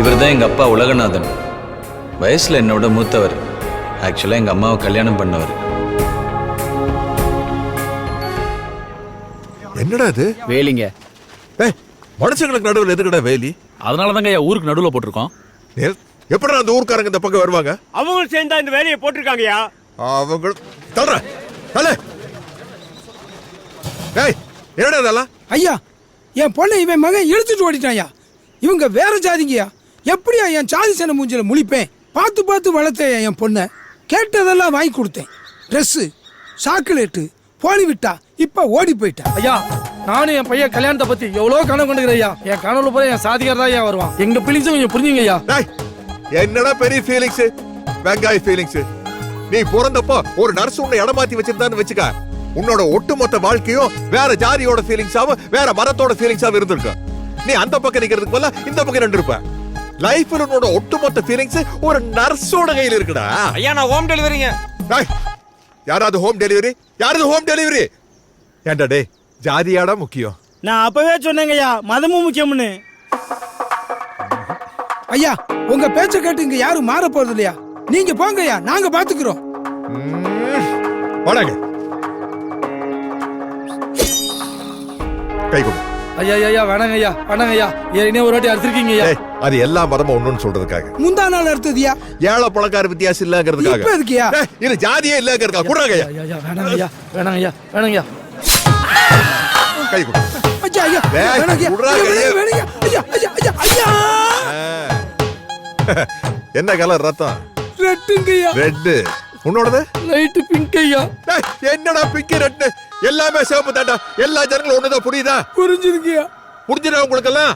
இவர்தான் எங்க அப்பா உலகநாதன். வயசுல என்னோட மூத்தவர். ஆக்சுவலா எங்க அம்மாவை கல்யாணம் பண்ணவர். என்னடா இது? வேலிங்க. மனுஷங்களுக்கு நடுவில் எதுக்கடா வேலி? அதனால தாங்க ஊருக்கு நடுவில் போட்டிருக்கோம். எப்படா அந்த ஊருக்காரங்க இந்த பக்கம் வருவாங்க? அவங்க சேர்ந்தா இந்த வேலையை போட்டிருக்காங்கயா. அவங்க தல்ற தல. என்னடா இதெல்லாம்? ஐயா, என் பொண்ணை இவன் மகன் இழுத்துட்டு ஓடிட்டாயா. இவங்க வேற ஜாதிங்கயா. எப்படியா என் சாதி சன மூஞ்சில முழிப்பேன்? பார்த்து பார்த்து வளர்த்தேன் என் பொண்ணை. கேட்டதெல்லாம் வாங்கி கொடுத்தேன். ட்ரெஸ்ஸு, சாக்லேட்டு, போலி விட்டா. இப்ப ஓடி போயிட்டா. ஐயா, நானும் என் பையன் கல்யாணத்தை பத்தி எவ்வளவு கனவு கொண்டுக்கிறேன் ஐயா. என் கனவுல போல என் சாதிகார் தான் ஐயா வருவான். எங்க ஃபீலிங்ஸும் கொஞ்சம் புரிஞ்சுங்க ஐயா. என்னடா பெரிய ஃபீலிங்ஸ்? வெங்காய ஃபீலிங்ஸ். நீ பிறந்தப்போ ஒரு நர்ஸ் உன்னை இடமாத்தி வச்சிருந்தான்னு வச்சுக்க, உன்னோட ஒட்டுமொத்த வாழ்க்கையும் வேற ஜாதியோட ஃபீலிங்ஸாவும் வேற மரத்தோட ஃபீலிங்ஸாவும் இருந்திருக்கு. நீ அந்த பக்கம் நிக்கிறதுக்கு போல இந்த பக்கம் நின்று இருப்ப. லைஃப்ல உன்னோட ஒட்டுமொத்த ஃபீலிங்ஸ் ஒரு நர்ஸோட கையில இருக்குடா. ஐயா, நான் ஹோம் டெலிவரிங்க. யாராவது ஹோம் டெலிவரி? யாராவது ஹோம் டெலிவரி? ஏண்டா டே, ஜாதியாடா முக்கியம்? நான் அப்பவே சொன்னேங்க ஐயா, மதமும் முக்கியம்னு. ஐயா, உங்க பேச்ச கேட்டு இங்க யாரும் மாற போறது இல்லையா. நீங்க போங்க ஐயா, நாங்க பாத்துக்கிறோம். வாடங்க. கை கொடு. ஐயா ஐயா வேணாங்க ஐயா, வேணாங்க ஐயா. ஏற்கனவே ஒரு வாட்டி அறுத்திருக்கீங்க ஐயா. அது எல்லா மதமும் ஒண்ணுன்னு சொல்றதுக்காக. முந்தா நாள் அறுத்ததியா? ஏழை பணக்கார வித்தியாசம் இல்லங்கிறதுக்காக. இப்ப எதுக்குயா? இது ஜாதியே இல்லங்கிறதுக்காக. குடுறாங்க ஐயா. ஐயா வேணாங்க ஐயா, வேணாங்க ஐயா, வேணாங்க ஐயா. கை கொடு. ஐயா ஐயா, வேணாங்க ஐயா. வேணாங்க ஐயா. ஐயா ஐயா ஐயா. என்ன கலர் ரத்தம்? ரெட்டுங்க ஐயா. ரெட். உன்னோடது? லைட் பிங்க் ஐயா. என்னடா பிங்க் ரெட்? எல்லாமே சிவப்பு தாண்டா. எல்லா ஜனங்களும் ஒண்ணுதான். புரியுதா? புரிஞ்சுதுங்கய்யா. புரிஞ்சுதா உங்களுக்கு எல்லாம்?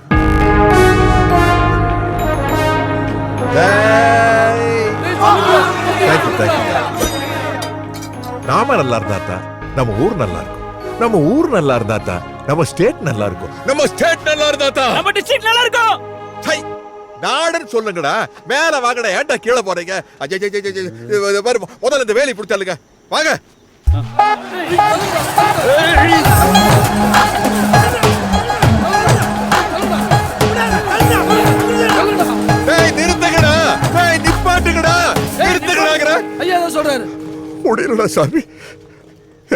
நாம நல்லா இருந்தா நம்ம ஊர் நல்லா இருக்கும். நம்ம ஊர் நல்லா இருந்தா நம்ம ஸ்டேட் நல்லா இருக்கும். நம்ம ஸ்டேட் நல்லா இருந்தா நம்ம டிஸ்ட்ரிக்ட் நல்லா இருக்கும். நாடுன்னு சொல்லுங்கடா. மேல வாங்கடா. ஏன்டா கீழே போறீங்க? முதல்ல இந்த வேலி பிடிச்சாலுங்க. வாங்க. நிறுத்துங்கடா. நிப்பாட்டுங்கடா. நிறுத்துங்கடா. ஐயா தான் சொல்றாரு. முடியலடா சாமி.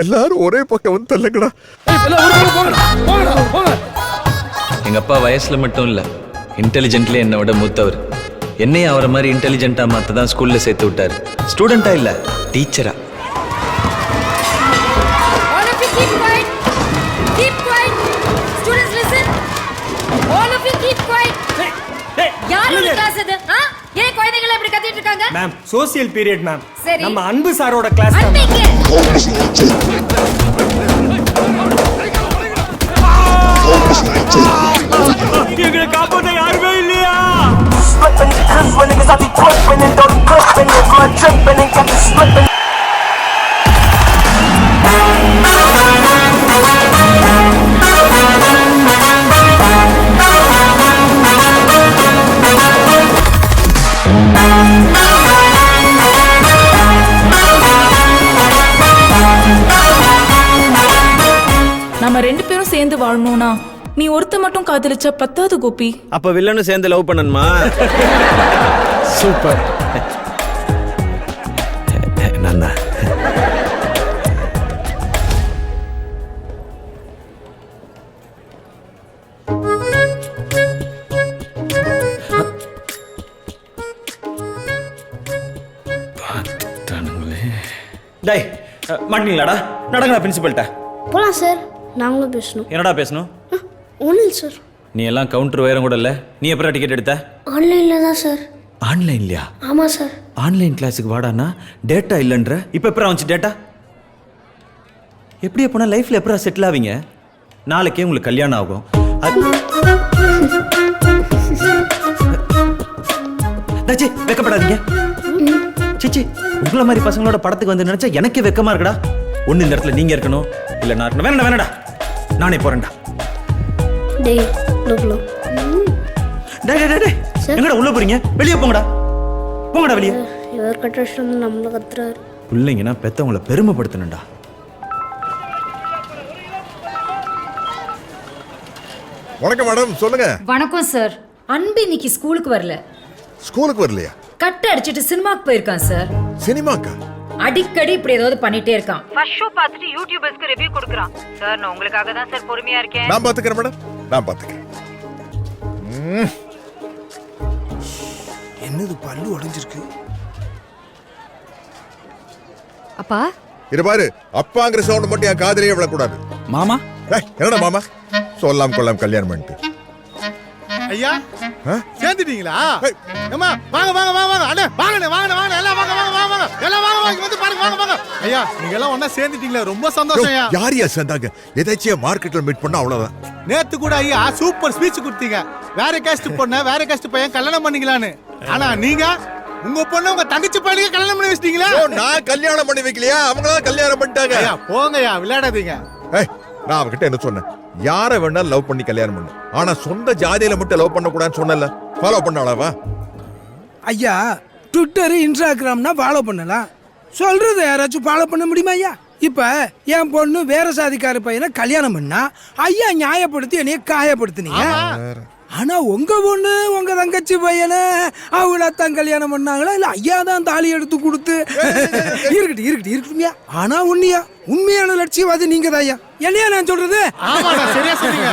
எல்லாரும் ஒரே பக்கம் வந்து தள்ளுங்கடா. எங்க அப்பா வயசுல மட்டும் இல்ல, இன்டெலிஜென்ட்ல என்னை விட மூத்தவர். என்னையும் அவரை மாதிரி இன்டெலிஜென்ட்டா மாத்த தான் ஸ்கூல்ல சேர்த்து விட்டாரு. ஸ்டூடெண்டா இல்ல, டீச்சரா. Ma'am, social period ma'am. நம்ம அன்பு சாரோட கிளாஸ் தான். எங்களை காப்பாற்ற யாருமே இல்லையா? நம்ம ரெண்டு பேரும் சேர்ந்து வாழணும்னா நீ ஒருத்த மட்டும் காதலிச்சா பத்தாது கோபி. அப்ப வில்லனும் சேர்ந்து லவ் பண்ணணுமா? சூப்பர். நன்னா. டேய், மாட்டீங்களாடா? நடங்கடா பிரின்சிபல்ட்ட. போலாம் சார். நாங்களும் பேசணும். என்னடா பேசணும்? ஒன்றும் சார். நீ எல்லாம் கவுண்டர் உயரம் கூட இல்ல. நீ எப்பறம் டிக்கெட் எடுத்த? ஆன்லைன்ல தான் சார். ஆன்லைன்லயா? ஆமா சார். ஆன்லைன் கிளாஸுக்கு வாடானா டேட்டா இல்லைன்ற. இப்போ எப்பறம் வந்துச்சு டேட்டா? எப்படி போனால் லைஃப்பில் எப்பறம் செட்டில் ஆவீங்க? நாளைக்கே உங்களுக்கு கல்யாணம் ஆகும். தச்சி வெக்கப்படாதீங்க. சிச்சி, உங்களை மாதிரி பசங்களோட படத்துக்கு வந்து நினைச்சா எனக்கே வெக்கமா இருக்குடா. ஒன்று இந்த இடத்துல நீங்க இருக்கணும், இல்லை நான் இருக்கணும். வேணடா வேணடா, நானே போறேன்டா. டேய் லோப்லோ. டேய் டேய் டேய், எங்கடா உள்ள போறீங்க? வெளியே போங்கடா. போங்கடா வெளியே. இவர் கட்டுறது நம்மளை கத்துறாரு. பிள்ளைங்கன்னா பெத்தவங்கள பெருமைப்படுத்தணும்டா. வணக்கம் மேடம், சொல்லுங்க. வணக்கம் சார். அன்பு இன்னைக்கு ஸ்கூலுக்கு வரல. ஸ்கூலுக்கு வரலையா? கட் அடிச்சிட்டு சினிமாக்கு போயிருக்கான் சார். சினிமாக்கா? அடிக்கடி இப்படி ஏதாவது பண்ணிட்டே இருக்கான். ஃபர்ஸ்ட் ஷோ பார்த்துட்டு யூடியூபர்ஸ்க்கு ரிவ்யூ கொடுக்குறான். சார் நான் உங்களுக்காக தான் சார் பொறுமையா இருக்கேன். நான் பாத்துக்கிறேன் மேடம், நான் பாத்துக்கிறேன். என்னது பல்லு உடைஞ்சிருக்கு? அப்பா இது பாரு, அப்பாங்கிற சவுண்ட் மட்டும் என் காதுலயே விழக்கூடாது. மாமா என்னடா மாமா சொல்லாம் கொல்லாம் கல்யாணம் பண்ணிட்டு? ஐயா சேர்ந்துட்டீங்களா? ஏம்மா வாங்க வாங்க வாங்க வாங்க அண்ணே, வாங்க வாங்க வாங்க எல்லாம் வாங்க வாங்க வாங்க வாங்க எல்லாம் வாங்க வாங்க வந்து பாருங்க வாங்க வாங்க. ஐயா நீங்க எல்லாம் ஒண்ணா சேர்ந்துட்டீங்களா? ரொம்ப சந்தோஷம் ஐயா. யாரையா சேர்ந்தாங்க? எதாச்சியா மார்க்கெட்ல மீட் பண்ணா அவ்வளவுதான். நேத்து கூட ஐயா சூப்பர் ஸ்பீச் கொடுத்தீங்க. வேற காஸ்ட் பொண்ண வேற காஸ்ட் பையன் கல்யாணம் பண்ணீங்களான்னு. ஆனா நீங்க உங்க பொண்ணு உங்க தங்கச்சி பையனுக்கு கல்யாணம் பண்ணி வச்சிட்டீங்களா? நான் கல்யாணம் பண்ணி வைக்கலையா, அவங்களாம் கல்யாணம் பண்ணிட்டாங்க. ஐயா போங்கய்யா, விளையாடாதீங்க. நான் அவகிட்ட என்ன சொன்னேன்? யாரை வேணாலும் லவ் பண்ணி கல்யாணம் பண்ணு, ஆனா சொந்த ஜாதியில மட்டும் லவ் பண்ண கூடாதுன்னு சொன்னல. ஃபாலோ பண்ணாளவா? ஐயா ட்விட்டர் இன்ஸ்டாகிராம்னா ஃபாலோ பண்ணலாம், சொல்றது யாராச்சும் ஃபாலோ பண்ண முடியுமா ஐயா? இப்ப என் பொண்ணு வேற சாதிக்கார பையனை கல்யாணம் பண்ணா ஐயா நியாயப்படுத்தி என்னைய காயப்படுத்தினீங்க. ஆனா உங்க பொண்ணு உங்க தங்கச்சி பையனை அவளத்தான் கல்யாணம் பண்ணாங்களா இல்ல ஐயா தான் தாலி எடுத்து கொடுத்து? இருக்கட்டும் இருக்கட்டும் இருக்கட்டும்யா. ஆனா உண்மையான லட்சியவாதி நீங்க தான் ஐயா. என்னையா நான் சொல்றது? சரியா சொன்னீங்க.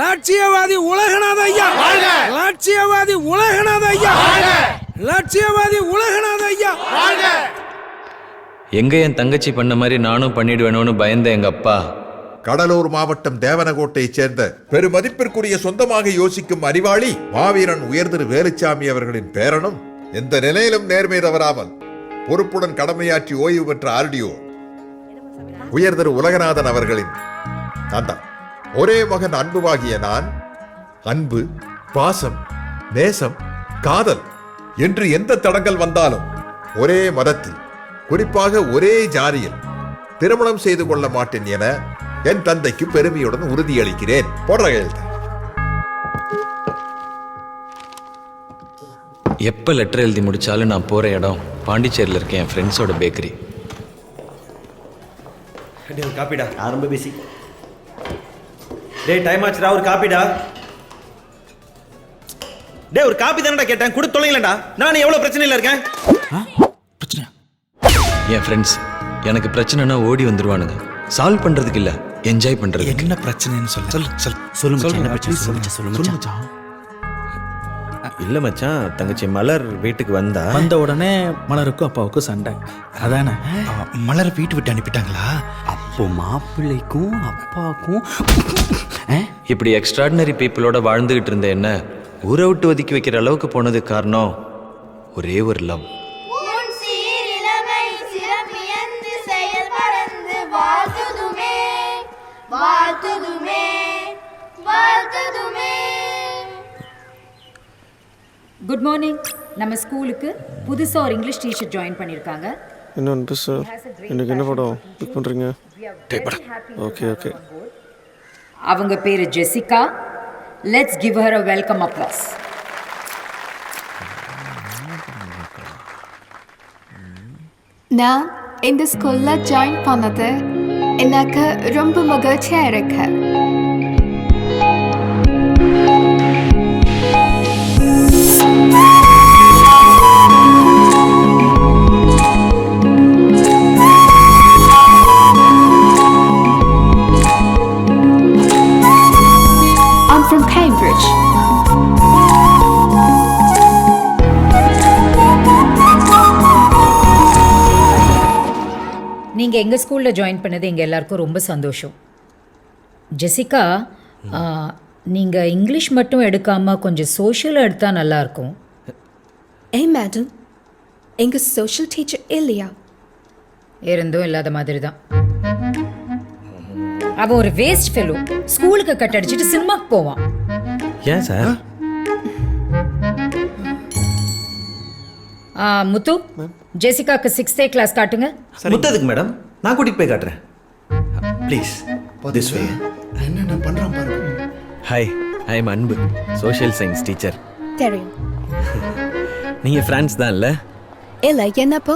லட்சியவாதி உலகநாத ஐயா, லட்சியவாதி உலகநாத ஐயா, லட்சியவாதி உலகநாத ஐயா. எங்க என் தங்கச்சி பண்ண மாதிரி நானும் பண்ணிடுவேணும்னு பயந்த எங்க அப்பா கடலூர் மாவட்டம் தேவனகோட்டையைச் சேர்ந்த பெருமதிப்பிற்குரிய சொந்தமாக யோசிக்கும் அறிவாளி மாவீரன் உயர்திரு வேலுச்சாமி அவர்களின் பேரனும் எந்த நிலையிலும் நேர்மை தவறாமல் பொறுப்புடன் கடமையாற்றி ஓய்வு பெற்ற ஆர்டிஓ உயர்திரு உலகநாதன் அவர்களின் நான் ஒரே மகன் அன்புவாகிய நான் அன்பு, பாசம், நேசம், காதல் என்று எந்த தடங்கள் வந்தாலும் ஒரே மதத்தில், குறிப்பாக ஒரே ஜாதியில் திருமணம் செய்து கொள்ள மாட்டேன் என என் தந்தைக்கு பெருமையுடன் உறுதியளிக்கிறேன். போடுற கையெழுத்து. எப்ப லெட்டர் எழுதி முடிச்சாலும் நான் போற இடம் பாண்டிச்சேரியில் இருக்கேன், என் ஃப்ரெண்ட்ஸோட பேக்கரி. ஒரு காப்பிடா. ரொம்ப பிஸி. டேய் டைம் ஆச்சுடா, ஒரு காப்பிடா. டேய் ஒரு காப்பி தானடா கேட்டேன், குடு தொலைங்களேடா. நான் எவ்வளவு பிரச்சனையில இருக்கேன். பிரச்சனை என் ஃப்ரெண்ட்ஸ் எனக்கு பிரச்சனைனா ஓடி வந்துருவானுங்க. சால்வ் பண்றதுக்கு இல்ல, என்ஜாய் பண்றதுக்கு. என்ன பிரச்சனைன்னு சொல்லு என்ன பிரச்சனை? சொல்லு மச்சான். இல்ல மச்சான், தங்கச்சி மலர் வீட்டுக்கு வந்த உடனே மலருக்கும் அப்பாவுக்கும் சண்டை. அதானே மலர் வீட்டு விட்டு அனுப்பிட்டாங்களா? அப்போ மாப்பிள்ளைக்கும் அப்பாவுக்கும் இப்படி எக்ஸ்ட்ராடினரி பீப்புளோட வாழ்ந்துகிட்டு இருந்த என்ன ஊரை விட்டு ஒதுக்கி வைக்கிற அளவுக்கு போனதுக்கு காரணம் ஒரே ஒரு லவ். Good morning. நம்ம ஸ்கூலுக்கு புதுசா ஒரு இங்கிலீஷ் டீச்சர் ஜாயின் பண்ணிருக்காங்க. என்ன அன்பு சார், இன்னைக்கு என்ன படம் பிக் பண்றீங்க? Okay okay. அவங்க பேரு Jessica. Let's give her a welcome applause. நான் இந்த ஸ்கூல்ல ஜாயின் பண்ணது எனக்கு ரொம்ப மகிழ்ச்சியா இருக்கு. I'm from Cambridge. நீங்க எங்க ஸ்கூல்ல ஜாயின் பண்ணது எங்க எல்லாருக்கும் ரொம்ப சந்தோஷம். ஜெசிகா, நீங்க இங்கிலீஷ் மட்டும் எடுக்காம கொஞ்சம் சோஷியல் எடுத்தா நல்லா இருக்கும். மேடம், எங்க சோஷியல் டீச்சர் இல்லையா? இருந்தும் இல்லாத மாதிரி தான். அவன் ஒரு வேஸ்ட் ஃபெலோ. ஸ்கூலுக்கு கட் அடிச்சிட்டு சினிமாக்கு போவான். ஏன் சார்? முத்து, ஜெசிகாக்கு 6th கிளாஸ் காட்டுங்க. முத்ததுக்கு மேடம், நான் கூட்டிட்டு போய் காட்டுறேன். Please this way. என்னென்ன பண்றான் பாருங்க. ஹாய், ஐ எம் அன்பு, சோஷியல் சயின்ஸ் டீச்சர். தெரியும். நீங்க ஃப்ரெண்ட்ஸ் தான் இல்ல? இல்லை என்னப்போ?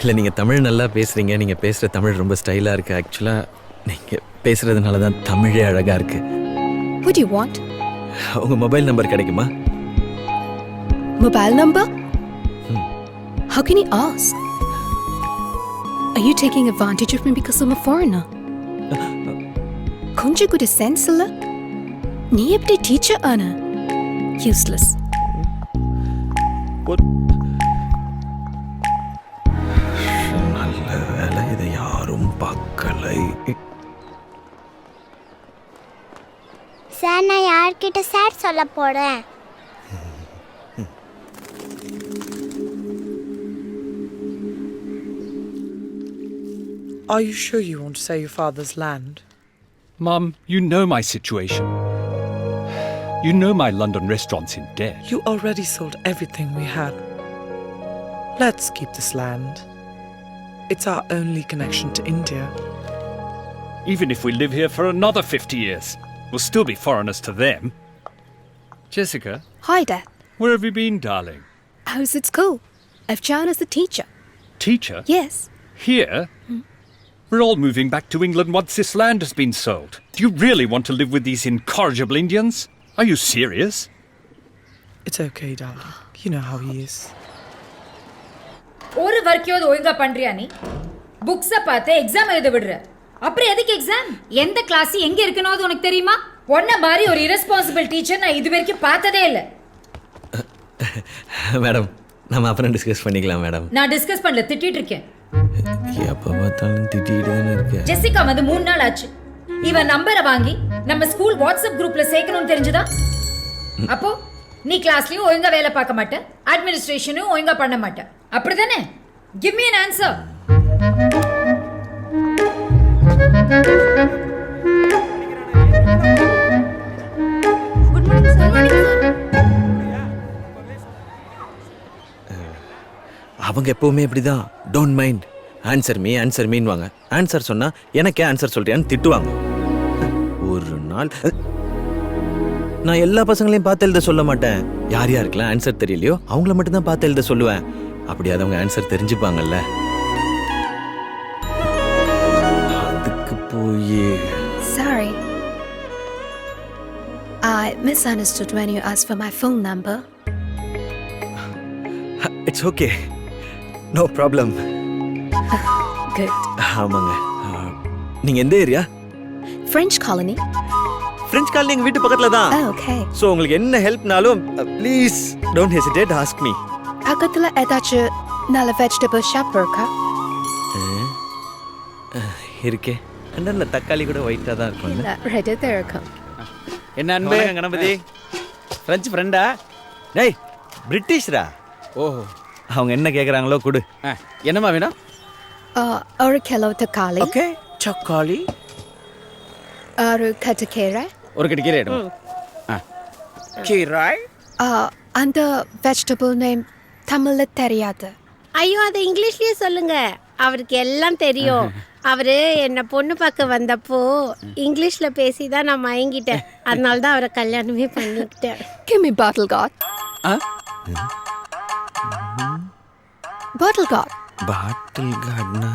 இல்லை நீங்கள் தமிழ் நல்லா பேசுகிறீங்க. நீங்கள் பேசுகிற தமிழ் ரொம்ப ஸ்டைலாக இருக்குது. ஆக்சுவலாக நீங்கள் பேசுகிறதுனால தான் தமிழே அழகாக இருக்குது. What do you want? உங்கள் மொபைல் நம்பர் கிடைக்குமா? Mobile number? How can you ask? Are you taking advantage of me because I'm a foreigner? கொஞ்சம் கூட சென்ஸ் இல்ல? நீ எப்படி டீச்சர் ஆன? Useless. நல்ல வேலை, இதை யாரும் பார்க்கலை. சார் நான் யார்கிட்ட சார் சொல்ல போறேன்? Are you sure you want to sell your father's land? Mum, you know my situation. You know my London restaurant's in debt. You already sold everything we had. Let's keep this land. It's our only connection to India. Even if we live here for another 50 years, we'll still be foreigners to them. Jessica, Hi, Dad. where have you been, darling? How's it school? I've joined as a teacher. Teacher? Yes. Here? We're all moving back to England once this land has been sold. Do you really want to live with these incorrigible Indians? Are you serious? It's okay, darling. You know how he is. ஒரு வர்க்கையோது ஒழுங்கா பண்றியா நீ? புக்ஸை பார்த்து exam எழுத விடுற. அப்புறம் எதுக்கு எக்ஸாம்? எந்த கிளாஸ் எங்க இருக்கணும் உனக்கு தெரியுமா? ஒன்ன மாதிரி ஒரு irresponsible டீச்சர் நான் இது வரைக்கும் பார்த்ததே இல்லை. மேடம், நம்ம அப்புறம் டிஸ்கஸ் பண்ணிக்கலாம் மேடம். நான் டிஸ்கஸ் பண்ணல, திட்டிட்டு இருக்கேன். எப்போ பார்த்தாலும் திட்டிட்டு தானே இருக்கேன். ஜெசிகா வந்து 3 நாள் ஆச்சு. இவன் நம்பரை வாங்கி நம்ம ஸ்கூல் வாட்ஸ்அப் குரூப்ல சேர்க்கணும்னு தெரிஞ்சுதா? அப்போ நீ கிளாஸ்லயும் ஒழுங்கா வேலை பார்க்க மாட்ட, அட்மினிஸ்ட்ரேஷனும் ஒழுங்கா பண்ண மாட்ட. அப்படிதானே? Give me an answer. Good morning sir. அவங்க எப்பவுமே இப்படிதான். டோன்ட் மைண்ட், ஆன்சர் மீன்வாங்க. ஆன்சர் சொன்னா எனக்கே ஆன்சர் சொல்றியான்னு திட்டுவாங்க. ஒரு நாள் நான் எல்லா பசங்களையும் பார்த்து எழுத சொல்ல மாட்டேன். யார் யாருக்கெல்லாம் ஆன்சர் தெரியலையோ அவங்கள மட்டும் தான் பார்த்து எழுத சொல்லுவேன். அப்படி அவங்க ஆன்சர் தெரிஞ்சுப்பாங்கல்ல. அதுக்கு போய் Sorry. I misunderstood when you asked for my phone number. It's okay, no problem. Good. ஆமாங்க. நீங்க எந்த area? French colony. French colony எங்க வீட்டு பக்கத்துல தான். Okay. ஸோ உங்களுக்கு என்ன ஹெல்ப்னாலும் please don't hesitate, ask me. பக்கத்துல ஏதாச்சும் நல்ல வெஜிடபிள் ஷாப் இருக்கா? இருக்கே. அண்ணன்ல தக்காளி கூட ஒயிட்டா தான் இருக்கும். இல்ல, ரெடி தான் இருக்கும். என்ன அன்பே கணபதி? ஃப்ரெஞ்ச் ஃப்ரெண்டா? டேய், பிரிட்டிஷ்ரா. ஓஹோ. அவங்க என்ன கேக்குறாங்களோ கொடு. என்னம்மா வேணும்? ஒரு கிலோ தக்காளி. ஓகே. தக்காளி. ஒரு கட்டு கீரை. ஒரு கட்டு கீரை எடு. கீரை. அந்த வெஜிடபிள் நேம் தமிழ்ல தெரியாது. ஐயோ அதை இங்கிலீஷ்லயே சொல்லுங்க, அவருக்கு எல்லாம் தெரியும். அவரு என்ன பொண்ணு பார்க்க வந்தப்போ இங்கிலீஷ்ல பேசி தான் நான் மயங்கிட்டேன். அதனால தான் அவரை கல்யாணமே பண்ணிக்கிட்டேன். Give me bottle god. Bottle god. பாட்டில் கார்டுனா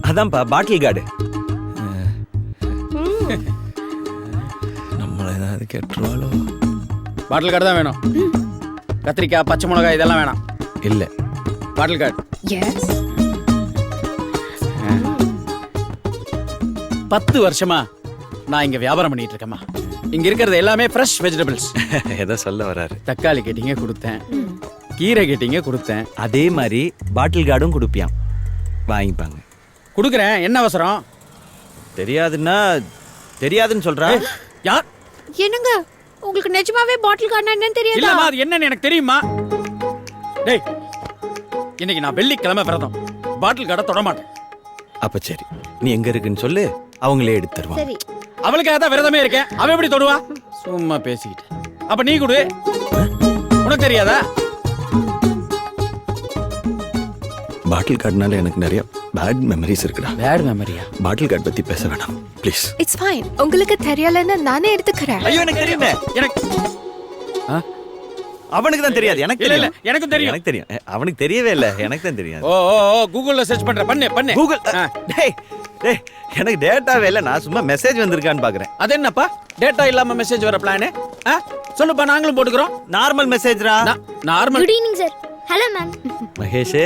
அதான்ப்பா, பாட்டில் கார்டு. நம்மள ஏதாவது கேட்டுருவாளோ? பாட்டில் கார்டு தான் வேணும். கத்திரிக்காய், பச்சை மிளகாய் இதெல்லாம் வேணாம். இல்ல, பாட்டில் கார்டு. Yes. 10 வருஷமா நான் இங்க வியாபாரம் பண்ணிட்டு இருக்கேம்மா. இங்க இருக்கிறது எல்லாமே ஃப்ரெஷ் வெஜிடபிள்ஸ். ஏதோ சொல்ல வராரு. தக்காளி கேட்டீங்க கொடுத்தேன், கீரை கேட்டீங்க கொடுத்தேன். அதே மாதிரி பாட்டில் கார்டும் கொடுப்பியான், வாங்கிப்பாங்க. கொடுக்குறேன், என்ன அவசரம்? தெரியாதுன்னா தெரியாதுன்னு சொல்றா. யார்? என்னங்க உங்களுக்கு நிஜமாவே பாட்டில் கார்டு என்னன்னு தெரியாதா? இல்லம்மா, அது என்னன்னு எனக்கு தெரியுமா. டேய், இன்னைக்கு நான் வெள்ளிக்கிழமை விரதம், பாட்டில் கார்டை தொட மாட்டேன். அப்ப சரி, நீ எங்க இருக்குன்னு சொல்லு, அவங்களே எடுத்து தருவாங்க. சரி. அவளுக்காக தான் விரதமே இருக்கேன், அவன் எப்படி தொடுவா? சும்மா பேசிக்கிட்டு. அப்ப நீ கொடு, உனக்கு தெரியாதா? பாட்டில் கார்டுனால எனக்கு நிறைய பேட் மெமரிஸ் இருக்குடா. பேட் மெமரியா? பாட்டில் கார்டு பத்தி பேச வேணாம் ப்ளீஸ். It's fine. உங்களுக்கு தெரியலன்னா நானே எடுத்துக்கிறேன். ஐயோ, எனக்கு தெரியுமே. எனக்கு அவனுக்கு தான் தெரியாது, எனக்கு இல்ல, தெரியும். இல்ல, எனக்கும் தெரியும். எனக்கு தெரியும். அவனுக்கு தெரியவே இல்ல, எனக்கு தான் தெரியாது. ஓ ஓ ஓ கூகுள்ல சர்ச் பண்ற, பண்ணு கூகுள். டேய் டேய், எனக்கு டேட்டாவே இல்ல, நான் சும்மா மெசேஜ் வந்திருக்கான்னு பாக்குறேன். அது என்னப்பா டேட்டா இல்லாம மெசேஜ் வர பிளான்? சொல்லுப்பா, நாங்களும் போட்டுக்கிறோம். நார்மல் மெசேஜ்ரா. Normal. Good evening sir. Hello ma'am. மகேஷே,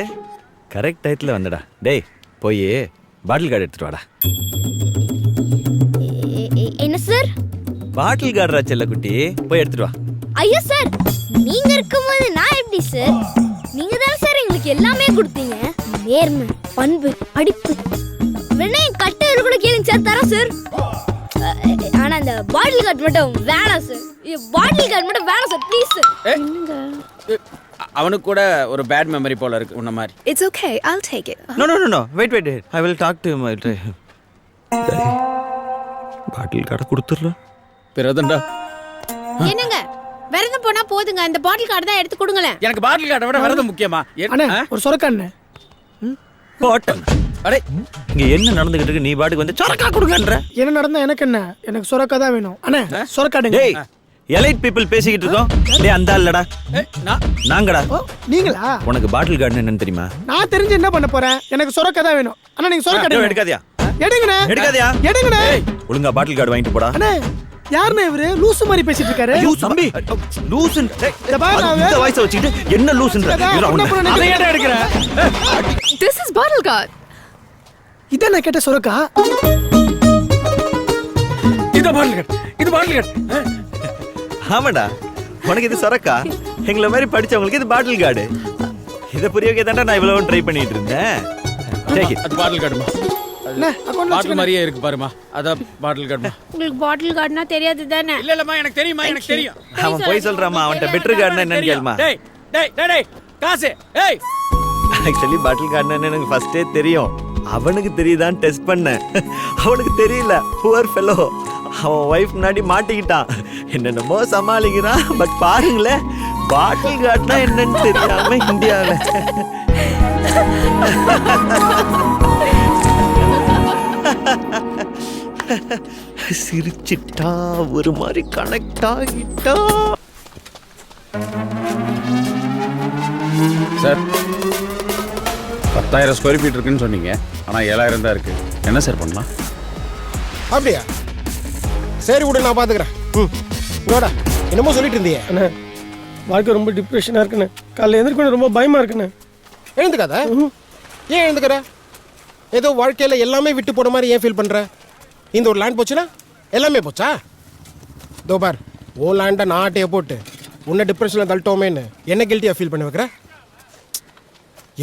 கரெக்ட் டைத்துல வந்தடா. டேய் போய் பாட்டில் கார்டு எடுத்துட்டு வாடா. என்ன சார்? பாட்டில் கார்டுரா செல்லக்குட்டி, போய் எடுத்துட்டு வா. ஐயோ சார், நீங்க இருக்கும்போது நான் எப்படி சார்? நீங்க தான் சார் எங்களுக்கு எல்லாமே கொடுத்தீங்க. நேர்மை, பண்பு, படிப்பு. வேணா என் கட்டையில் கூட கேளுங்க சார், தரோம் சார். ஆனா அந்த பாட்டில் கார்டு மட்டும் வேணாம் சார். பாட்டில் கார்டு மட்டும் வேணாம் சார், ப்ளீஸ் சார். அவனுக்கு கூட ஒரு பேட் மெமரி போல இருக்கு உன்ன மாதிரி. It's okay. I'll take it. No. Wait. I will talk to him. பாட்டில் கார்டை கொடுத்துடுறா. பிறதண்டா. என்னங்க விரதம் போனா போதுங்க, அந்த பாட்டில் கார்டு தான் எடுத்து கொடுங்களேன். எனக்கு பாட்டில் கார்டை விட விரதம் முக்கியமா? ஒரு சொரக்காண்ணே. போட்டன். அடே, இங்க என்ன நடந்துகிட்டு இருக்கு? நீ பாட்டுக்கு வந்து சொரக்கா கொடுங்கன்ற. என்ன நடந்தா எனக்கு என்ன? எனக்கு சொரக்கா தான் வேணும். அண்ணே சொரக்காடுங்க. டேய், எலைட் பீப்பிள் பேசிக்கிட்டு இருக்கோம். டேய் அந்த இல்லடா. நாங்கடா. நீங்களா? உனக்கு பாட்டில் கார்டு என்னன்னு தெரியுமா? நான் தெரிஞ்சு என்ன பண்ண போறேன்? எனக்கு சொரக்கா தான் வேணும். அண்ணா நீங்க சொரக்கா எடுக்காதயா? எடுங்கண்ணே. எடுக்காதயா? எடுங்கண்ணே. ஒழுங்கா பாட்டில் கார்டு வாங்கிட்டு போடா. அண்ணே யாருண்ணே இவரு? லூசு மாதிரி பேசிட்டு இருக்காரு. ஐயோ தம்பி, லூசுன். இந்த வாய்ஸ் வச்சிட்டு என்ன லூசுன்ற? அதை ஏன்டா எடுக்கற? This is bottle guard. இத நான் கேட்ட சொரக்கா. இது பாட்டில் கார்டு. ஆமாடா, உனக்கு இது சொரக்கா, எங்களை மாதிரி படிச்சவங்களுக்கு இது பாட்டில் கார்டு. இதை புரிய வைக்க தாண்டா நான் இவ்வளவு ட்ரை பண்ணிட்டு இருந்தேன். அது பாட்டில் கார்டுமா? பாட்டில் மாதிரியே இருக்கு பாருமா. அதான் பாட்டில் கார்டுமா. உங்களுக்கு பாட்டில் கார்டுனா தெரியாது தானே? இல்லம்மா, எனக்கு தெரியுமா, எனக்கு தெரியும். அவன் போய் சொல்றாமா, அவன்கிட்ட பெட்டர் கார்டுனா என்னன்னு கேளுமா. டேய் காசு. ஏய், ஆக்சுவலி பாட்டில் கார்டுனா எனக்கு ஃபர்ஸ்டே தெரியும். அவனுக்கு தெரியுதான்னு டெஸ்ட் பண்ணேன். அவனுக்கு தெரியல, புவர் ஃபெலோ. அவன் ஒய்ஃப் முன்னாடி மாட்டிக்கிட்டான். என்னென்னமோ சமாளிக்கிறான். பட் பாருங்களேன், பாட்டில் கார்டுனா என்னன்னு தெரியாம இந்தியாவில். சிரிச்சிட்டா ஒரு மாதிரி கனெக்ட் ஆகிட்டா. சார் 10,000 ஸ்கொயர் ஃபீட் இருக்குன்னு சொன்னீங்க, ஆனா 7,000 தான் இருக்கு. என்ன சார் பண்ணலாம்? அப்படியா? சரி விடு, நான் பாத்துக்கிறேன். இங்கோடா, என்னமோ சொல்லிட்டு இருந்தீங்க. அண்ணே வாழ்க்கை ரொம்ப டிப்ரெஷனா இருக்குண்ணே. காலைல எந்திரிக்கணும் ரொம்ப பயமா இருக்குண்ணே. எழுந்துக்காத. ஏன் எழுந்துக்கிற? ஏதோ வாழ்க்கையில எல்லாமே விட்டு போன மாதிரி ஏன் ஃபீல் பண்ற? இந்த ஒரு லேண்ட் போச்சுன்னா எல்லாமே போச்சா? தோ பார், ஓ லேண்டை நான் ஆட்டையை போட்டு உன்னை டிப்ரெஷனில் தள்ளிட்டோமேன்னு என்ன கில்ட்டியாக ஃபீல் பண்ணி வைக்கிறேன்?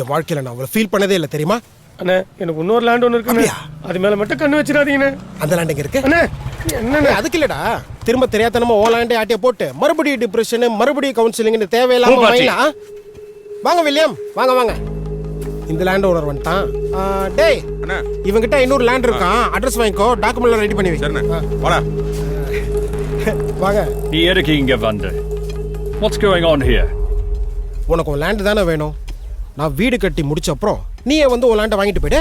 என் வாழ்க்கையில் நான் அவ்வளோ ஃபீல் பண்ணதே இல்லை தெரியுமா? அண்ணே எனக்கு இன்னொரு லேண்ட் ஒன்று இருக்கு, அது மேலே மட்டும் கண்ணு வச்சிடாதீங்கண்ணே. அந்த லேண்ட் எங்கே இருக்கு? அண்ணே என்னண்ணே அதுக்கு இல்லைடா, திரும்ப தெரியாதனமா ஓ லேண்டை ஆட்டையை போட்டு மறுபடியும் டிப்ரெஷனு, மறுபடியும் கவுன்சிலிங்னு தேவையில்லாம வாங்க வில்லியம், வாங்க வாங்க. இந்த லேண்ட் ஓனர் வந்துட்டான். டேய் இவங்கிட்ட இன்னொரு லேண்ட் இருக்கான், அட்ரஸ் வாங்கிக்கோ, டாக்குமெண்ட்லாம் ரெடி பண்ணி வை. வாடா. வாங்க. நீ எதுக்கு இங்க வந்த? What's going on here? உனக்கு ஒரு லேண்ட் தானே வேணும்? நான் வீடு கட்டி முடிச்ச அப்புறம் நீயே வந்து ஒரு லேண்டை வாங்கிட்டு போயிடு.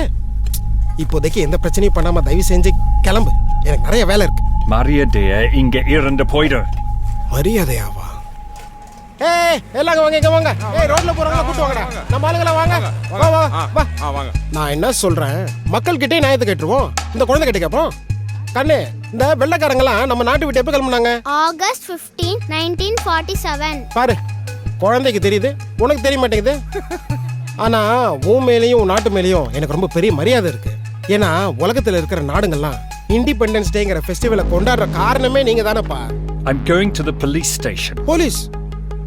இப்போதைக்கு எந்த பிரச்சனையும் பண்ணாம தயவு செஞ்சு கிளம்பு, எனக்கு நிறைய வேலை இருக்கு. மரியாதையா இங்க இருந்து போயிடு. மரியாதையாவா? ஏய் எல்லாம் வாங்க, இங்க வாங்க. ஏய் ரோட்ல போறவங்க கூட்டி வாங்கடா. நம்ம ஆளுங்கள வாங்க. வா வா வா வாங்க. நான் என்ன சொல்றேன், மக்கள் கிட்டே நியாயத்தை கேட்டுருவோம், இந்த குழந்தை கிட்ட கேட்போம். கண்ணு, இந்த வெள்ளைக்காரங்களாம் நம்ம நாட்டு விட்டு எப்ப கிளம்புனாங்க? August 15, 1947. பாரு, குழந்தைக்கு தெரியுது, உனக்கு தெரிய மாட்டேங்குது. ஆனா உன் மேலேயும் நாட்டு மேலேயும் எனக்கு ரொம்ப பெரிய மரியாதை இருக்கு. ஏன்னா உலகத்துல இருக்கிற நாடுங்கள்லாம் இண்டிபெண்டன்ஸ் டேங்கிற ஃபெஸ்டிவலை கொண்டாடுற காரணமே நீங்க தானப்பா. I'm going to the police station. Police?